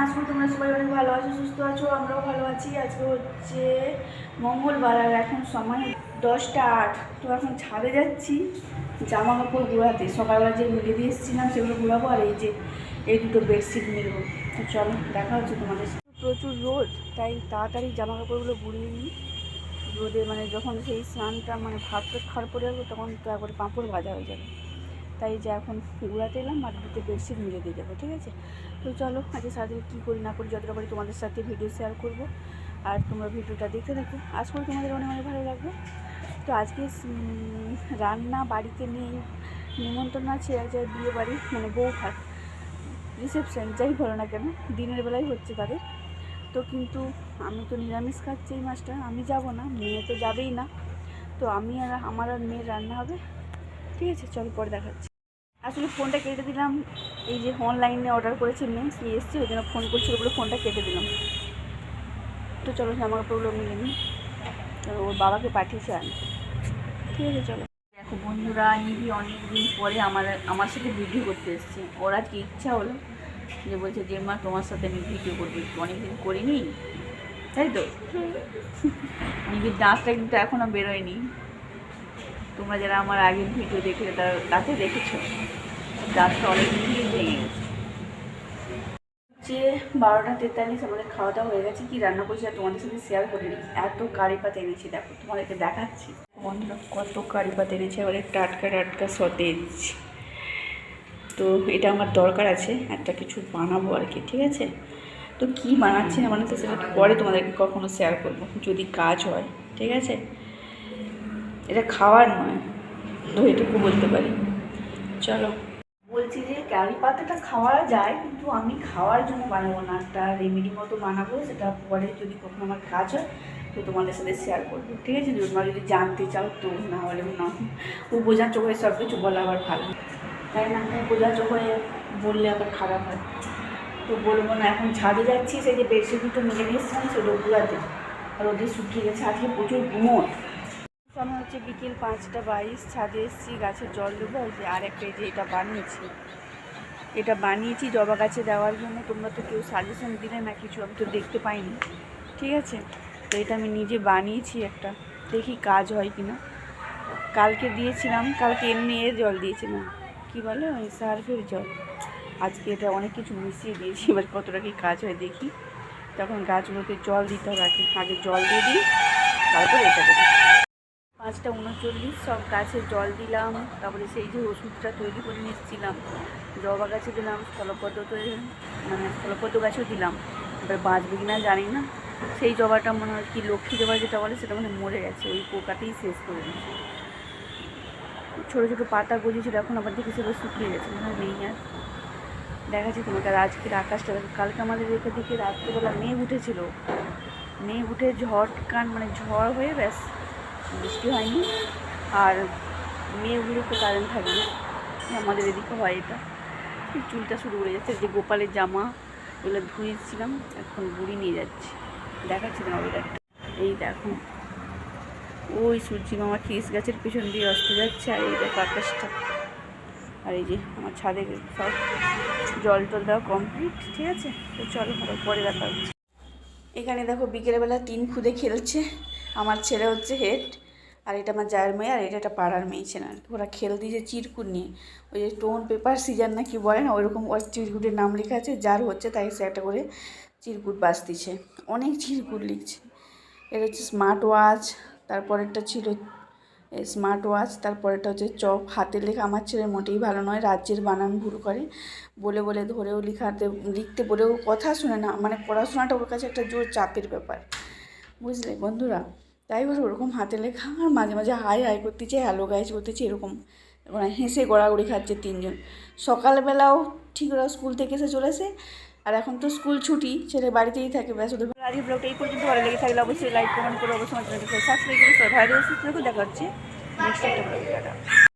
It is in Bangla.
আশা করি তোমরা সবাই অনেক ভালো আছো, সুস্থ আছো, আমরাও ভালো আছি। আজকে হচ্ছে মঙ্গলবার আর এখন সময় 10টা 8। তো এখন ছাদে যাচ্ছি জামা কাপড় গুঁড়াতে। সকালবেলা যে মিলে দিয়ে এসেছিলাম সেগুলো গুঁড়াবো, আর এই দুটো বেডশিট মিলবো। তো চলো দেখা হচ্ছে তোমাদের। প্রচুর রোদ, তাই তাড়াতাড়ি জামা কাপড়গুলো গুঁড়িয়ে নিই। রোদে মানে যখন সেই স্নানটা মানে ভাত খাওয়ার পরে যাবো তখন তো একবারে পাঁপড় ভাজা হয়ে যাবে, তাই যে এখন গুঁড়াতে এলাম আর দুটো বেডশিট মিলে দিয়ে যাবো, ঠিক আছে? তো চলো আজকে সারাদিন কী করি না করি যতটা পারি তোমাদের সাথে ভিডিও শেয়ার করব, আর তোমরা ভিডিওটা দেখতে থাকো। আশা করি তোমাদের অনেক অনেক ভালো লাগবে। তো আজকে রান্না বাড়িতে নেই, নিমন্ত্রণ আছে এক জায়গায় বিয়ে বাড়ি, মানে বউ ভাত রিসেপশন যাই বলো না কেন, দিনের বেলায় হচ্ছে তাদের। তো কিন্তু আমি তো নিরামিষ খাচ্ছি এই মাসটা, আমি যাব না, মেয়ে তো যাবেই না। তো আমি আর আমার আর মেয়ের রান্না হবে, ঠিক আছে? চল পরে দেখাচ্ছি। আসলে ফোনটা কেটে দিলাম, এই যে অনলাইনে অর্ডার করেছি মেয়ে, নিয়ে এসেছি, ওই জন্য ফোন করছিল বলে ফোনটা কেটে দিলাম। তো চলো জামা কাপড়গুলো মিলে নিই, ওর বাবাকে পাঠিয়েছে আনি, ঠিক আছে? চলো। দেখো বন্ধুরা, নিবি অনেক দিন পরে আমার সাথে ভিডিও করতে এসছে। ওর আজকে ইচ্ছা হলো যে বলছে যে মা তোমার সাথে আমি ভিডিও করবো, অনেকদিন করিনি, তাই তো? নিবির দাঁতটা কিন্তু এখনও বেরোয়নি। তোমরা যারা আমার আগের ভিডিও দেখে তাতে দেখেছো দাঁতটা অনেকদিন ভেঙে গেছে। যে 12টা 43 আমাদের খাওয়া দাওয়া হয়ে গেছে। কি রান্না করছি আর তোমাদের সাথে শেয়ার করিনি। এত কারি পাতা এনেছি, দেখো তোমাদেরকে দেখাচ্ছি। বন্ধুরা কত কারি পাতা এনেছি, এবারে টাটকা টাটকা সতেজ। তো এটা আমার দরকার আছে, একটা কিছু বানাবো আর কি, ঠিক আছে? তো কী বানাচ্ছি না বানাতে সেটা পরে তোমাদেরকে কখনো শেয়ার করবো যদি কাজ হয়, ঠিক আছে? এটা খাওয়ার নয়, তো এটুকু বলতে পারি। চলো, বলছি যে কারি পাতাটা খাওয়া যায়, কিন্তু আমি খাওয়ার জন্য বানাবো না, একটা রেমেডি মতো বানাবো, সেটা পরে যদি কখনো আমার কাজ হয় তো তোমাদের সাথে শেয়ার করবো, ঠিক আছে? তোমরা যদি জানতে চাও তো, না হলে না। ও বোঝা চোখে সব কিছু বলা আবার ভালো, তাই না? ও বোঝা চোখে বললে আবার খারাপ হয়, তো বলবো না। এখন ছাদে যাচ্ছি, সেই যে বেডশিট দুটো মিলে নিয়েছিলাম সেগুলো গুঁড়াতে, আর ওদের শুকিয়ে গেছে, আজকে প্রচুর গুমোট। সময় হচ্ছে বিকেল 5টা 22। ছাদে এসেছি, গাছে জল দেবো। যে আর একটা যে এটা বানিয়েছি জবা গাছে দেওয়ার জন্য। তোমরা তো কেউ সাজেশন দিলে না কিছু, আমি তো দেখতে পাইনি, ঠিক আছে? তো এটা আমি নিজে বানিয়েছি একটা, দেখি কাজ হয় কি না। কালকে দিয়েছিলাম, কালকে এমনি জল দিয়েছিলাম, কী বলে ওই সার্ফের জল। আজকে এটা অনেক কিছু মিশিয়ে দিয়েছি, এবার কতটা কি কাজ হয় দেখি। তখন গাছগুলোকে জল দিতে হবে, আগে জল দিয়ে দিই, তারপর এটা দেবো। 5টা 39 সব গাছে জল দিলাম। তারপরে সেই যে ওষুধটা তৈরি করে নিচ্ছিলাম, জবা গাছে দিলাম, স্থলপদ্ম গাছেও দিলাম। এবার বাঁচবে কিনা জানি না। সেই জবাটা মনে হয় কি লক্ষ্মী জবা যেটা বলে, সেটা মানে মরে গেছে, ওই পোকাতেই শেষ করে দিয়েছে। ছোটো ছোটো পাতা গজিয়েছিল, এখন আবার দেখি সেগুলো শুকিয়ে গেছে, মনে হয় নেই আর। দেখাচ্ছি তোমাকে। আর আজকের আকাশটা, কালকে আমাদের রেখে দিকে রাত্রিবেলা মেঘ উঠেছিল, মেঘ উঠে ঝড় হয়ে ব্যাস বৃষ্টি হয়নি। আর মেয়েগুলো তো কারেন্ট থাকবে, আমাদের এদিকে হয় এটা। চুলটা শুরু করে যাচ্ছে, যে গোপালের জামা এগুলো ধুয়েছিলাম, এখন বুড়ি নিয়ে যাচ্ছি। দেখাচ্ছি না ওয়েদারটা, এই দেখো ওই সূর্যি মামা খিস গাছের পিছন দিয়ে অস্ত যাচ্ছে, আর এই দেখো আকাশটা। আর এই যে আমার ছাদে সব জল টল দেওয়া কমপ্লিট, ঠিক আছে? তো চলো পরে দেখা হচ্ছে। এখানে দেখো বিকেলবেলা 3 খুদে খেলছে। আমার ছেলে হচ্ছে হেড, আর এটা আমার জায়ের মেয়ে, আর এটা একটা পাড়ার মেয়ে ছেলে। ওরা খেল দিয়েছে চিরকুট নিয়ে, ওই যে টোন পেপার সিজার না কি বলে না, ওইরকম ওর চিরকুটের নাম লেখা আছে, যার হচ্ছে তাই সে একটা করে চিরকুট বাঁচতিছে, অনেক চিরকুট লিখছে। এটা হচ্ছে স্মার্ট ওয়াচ, তারপরেরটা ছিল স্মার্ট ওয়াচ, তারপরেরটা হচ্ছে চক। হাতের লেখা আমার ছেলে মোটেই ভালো নয়, রাজ্যের বানান ভুল করে, বলে বলে ধরেও লিখতে বলেও কথা শুনে না, মানে পড়াশোনাটা ওর কাছে একটা জোর চাপের ব্যাপার, বুঝলে বন্ধুরা? তাই বলে ওরকম হাতে লেখা, আর মাঝে মাঝে হাই হাই করতেছে, হ্যালো গাইজ করতেছে, এরকম হেসে গড়াগড়ি খাচ্ছে 3জন। সকালবেলাও ঠিক ওরা স্কুল থেকে এসে চলেছে, আর এখন তো স্কুল ছুটি, ছেলে বাড়িতেই থাকে, ব্যাস ওদের। আজকের ব্লগটা এই পর্যন্ত ভালো লেগে থাকলে অবশ্যই লাইক কমেন্ট করে, অবশ্যই সাবস্ক্রাইব করে ভাইরাল সুস্থ দেখা হচ্ছে নেক্সট একটা ব্লগে।